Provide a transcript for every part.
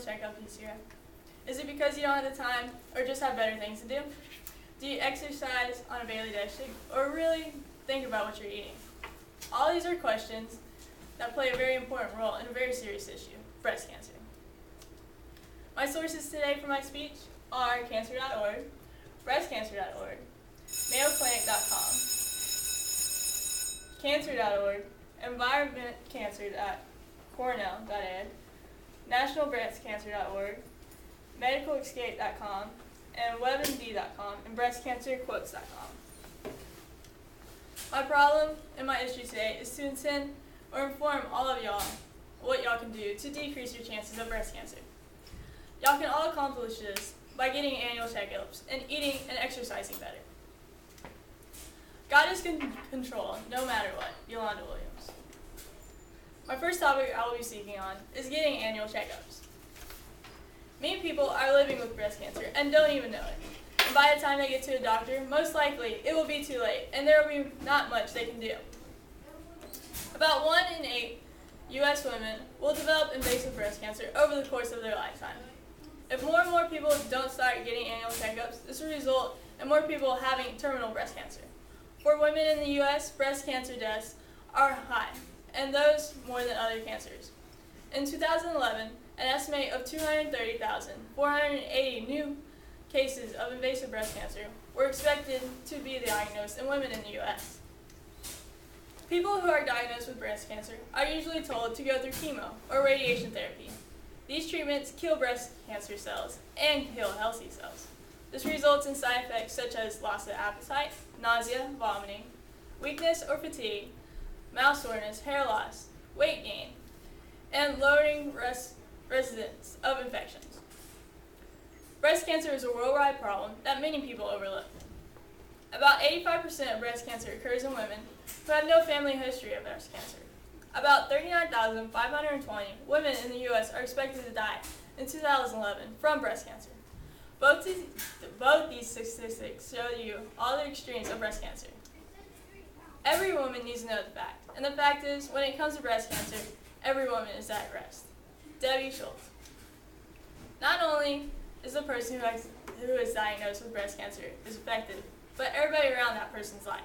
checkup this year? Is it because you don't have the time or just have better things to do? Do you exercise on a daily basis or really think about what you're eating? All these are questions that play a very important role in a very serious issue, breast cancer. My sources today for my speech are cancer.org, breastcancer.org, mayoclinic.com, cancer.org, environmentcancer.cornell.ed, nationalbreastcancer.org, medicalescape.com, and webmd.com, and breastcancerquotes.com. My problem and my issue today is to intend or inform all of y'all what y'all can do to decrease your chances of breast cancer. Y'all can all accomplish this by getting annual checkups and eating and exercising better. God is in control no matter what. Yolanda Williams. My first topic I will be speaking on is getting annual checkups. Many people are living with breast cancer and don't even know it. And by the time they get to a doctor, most likely it will be too late and there will be not much they can do. About 1 in 8 U.S. women will develop invasive breast cancer over the course of their lifetime. If more and more people don't start getting annual checkups, this will result in more people having terminal breast cancer. For women in the U.S., breast cancer deaths are high, and those more than other cancers. In 2011, an estimate of 230,480 new cases of invasive breast cancer were expected to be diagnosed in women in the U.S. People who are diagnosed with breast cancer are usually told to go through chemo or radiation therapy. These treatments kill breast cancer cells and kill healthy cells. This results in side effects such as loss of appetite, nausea, vomiting, weakness or fatigue, mouth soreness, hair loss, weight gain, and lowering residence of infections. Breast cancer is a worldwide problem that many people overlook. About 85% of breast cancer occurs in women who have no family history of breast cancer. About 39,520 women in the U.S. are expected to die in 2011 from breast cancer. Both these statistics show you all the extremes of breast cancer. Every woman needs to know the fact, and the fact is, when it comes to breast cancer, every woman is at risk. Debbie Schultz. Not only is the person who is diagnosed with breast cancer is affected, but everybody around that person's life.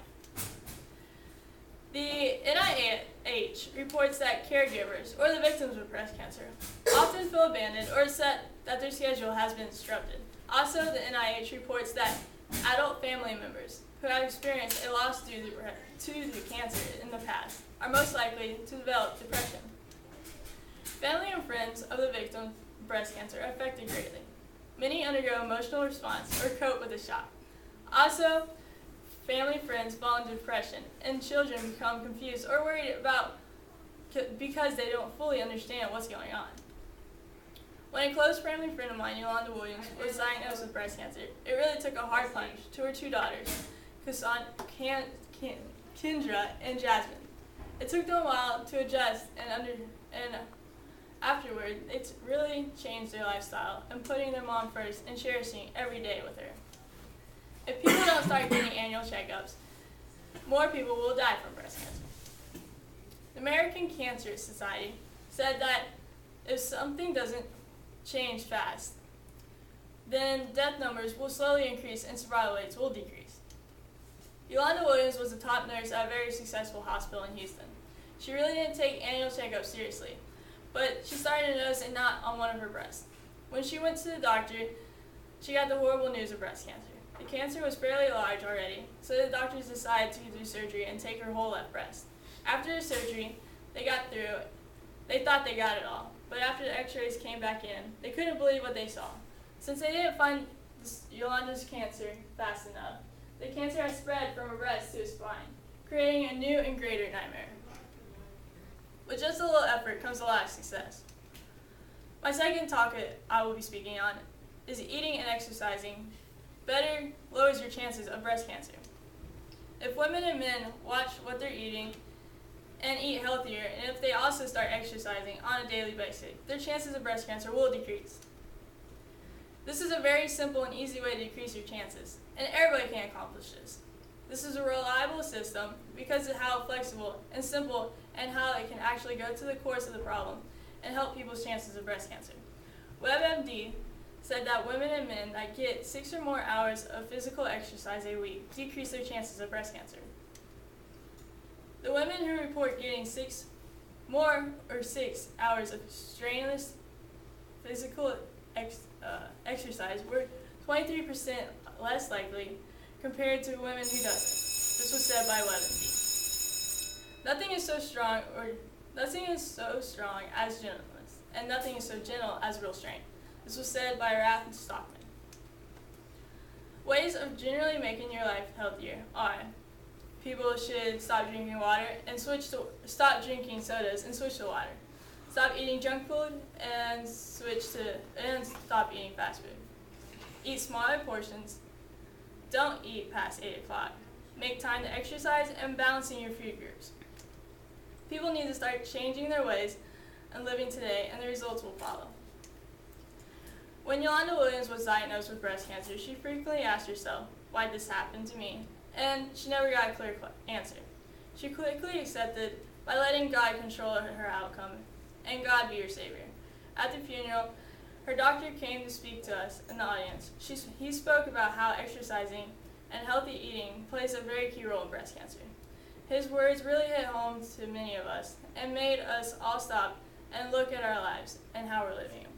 The NIH reports that caregivers, or the victims of breast cancer, often feel abandoned or upset that their schedule has been disrupted. Also, the NIH reports that adult family members who have experienced a loss due to the cancer in the past are most likely to develop depression. Family and friends of the victim of breast cancer are affected greatly. Many undergo emotional response or cope with the shock. Also, family friends fall into depression, and children become confused or worried because they don't fully understand what's going on. When a close family friend of mine, Yolanda Williams, was diagnosed with breast cancer, it really took a hard punch to her 2 daughters, Kendra and Jasmine. It took them a while to adjust, and afterward, it's really changed their lifestyle and putting their mom first and cherishing every day with her. If people don't start getting annual checkups, more people will die from breast cancer. The American Cancer Society said that if something doesn't change fast, then death numbers will slowly increase and survival rates will decrease. Yolanda Williams was a top nurse at a very successful hospital in Houston. She really didn't take annual checkups seriously, but she started to notice a knot on one of her breasts. When she went to the doctor, she got the horrible news of breast cancer. The cancer was fairly large already, so the doctors decided to do surgery and take her whole left breast. After the surgery, they got through it. They thought they got it all, but after the x-rays came back in, they couldn't believe what they saw. Since they didn't find Yolanda's cancer fast enough, the cancer has spread from her breast to her spine, creating a new and greater nightmare. With just a little effort comes a lot of success. My second topic I will be speaking on is eating and exercising better lowers your chances of breast cancer. If women and men watch what they're eating and eat healthier, and if they also start exercising on a daily basis, their chances of breast cancer will decrease. This is a very simple and easy way to decrease your chances, and everybody can accomplish this. This is a reliable system because of how flexible and simple and how it can actually go to the course of the problem and help people's chances of breast cancer. WebMD said that women and men that get 6 or more hours of physical exercise a week decrease their chances of breast cancer. The women who report getting 6 hours of strenuous physical exercise were 23% less likely compared to women who doesn't. This was said by WebMD. Nothing is so strong as gentleness, and nothing is so gentle as real strength. This was said by Rath and Stockman. Ways of generally making your life healthier are: people should stop drinking water and stop drinking sodas and switch to water. Stop eating junk food and stop eating fast food. Eat smaller portions. Don't eat past 8 o'clock. Make time to exercise and balancing your food groups. People need to start changing their ways and living today, and the results will follow. When Yolanda Williams was diagnosed with breast cancer, she frequently asked herself, "Why did this happen to me?" And she never got a clear answer. She quickly accepted by letting God control her outcome and God be her savior. At the funeral, her doctor came to speak to us in the audience. He spoke about how exercising and healthy eating plays a very key role in breast cancer. His words really hit home to many of us and made us all stop and look at our lives and how we're living them.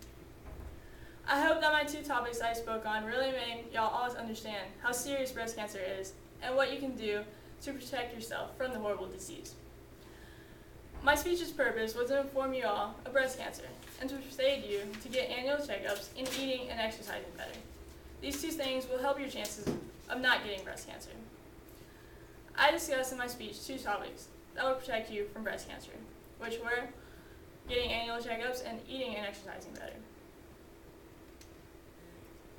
I hope that my 2 topics I spoke on really made y'all all understand how serious breast cancer is and what you can do to protect yourself from the horrible disease. My speech's purpose was to inform you all of breast cancer and to persuade you to get annual checkups and eating and exercising better. These 2 things will help your chances of not getting breast cancer. I discussed in my speech 2 topics that will protect you from breast cancer, which were getting annual checkups and eating and exercising better.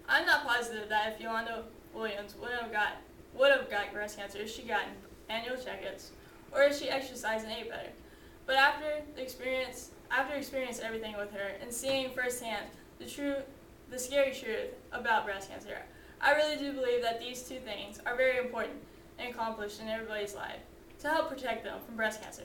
I'm not positive that if Yolanda Williams would have got breast cancer if she got annual checkups or if she exercised and ate better. But after experiencing everything with her and seeing firsthand the scary truth about breast cancer, I really do believe that these 2 things are very important and accomplished in everybody's life to help protect them from breast cancer.